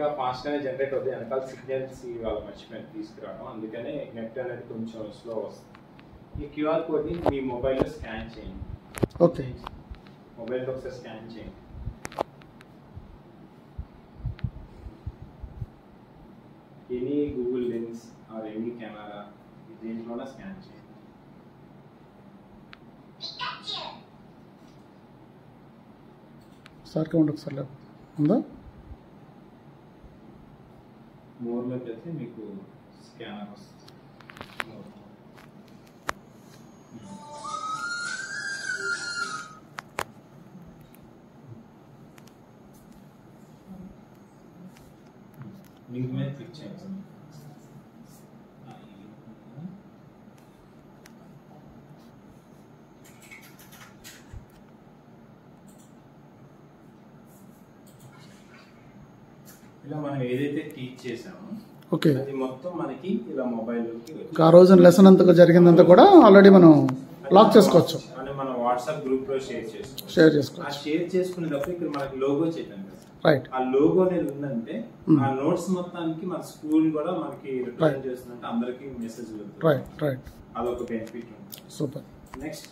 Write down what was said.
ఇంకా ఫాస్ట్ గానే జనరేట్ అవుతుంది. వెనకాల సిగ్నల్స్ వాళ్ళ మర్చిపోయి తీసుకురావడం, అందుకనే నెట్ అనేది కొంచెం స్లో వస్తుంది. ఈ క్యూఆర్ కోడ్ ని మీ మొబైల్లో స్కాన్ చేయండి. ఓకే, మొబైల్లో ఒకసారి స్కాన్ చేయండి. Any Google lens or any camera దీంట్లోనే స్కాన్ చేయండి. సార్ కౌంట్ ఒకసారి ఉందా? మోర్లోకి వెళ్తే మీకు స్కానర్ వస్తుంది. లింక్ మీద క్లిక్ చేయండి. ఇలా మనం ఏదైతే టీచ్ చేసామో ఓకే, అది మొత్తం మనకి ఇలా మొబైల్లోకి ఆ రోజు లెసన్ అంతా జరిగిందంతా కూడా ఆల్రెడీ మనం లాక్ చేసుకోవచ్చు. అని మనం వాట్సాప్ గ్రూప్ లో షేర్ చేసుకోవచ్చు. ఆ షేర్ చేసుకునేటప్పుడు ఇక్కడ మనకి లోగో చేద్దాం కదా, రైట్. ఆ లోగో అనేది ఉందంటే ఆ నోట్స్ మొత్తానికి మన స్కూల్ కూడా మనకి రిప్రజెంట్ చేస్తుందంటే అందరికి మెసేజ్ వెళ్తుంది. రైట్ రైట్, అదొక బెనిఫిట్ ఉంటుంది. సూపర్. నెక్స్ట్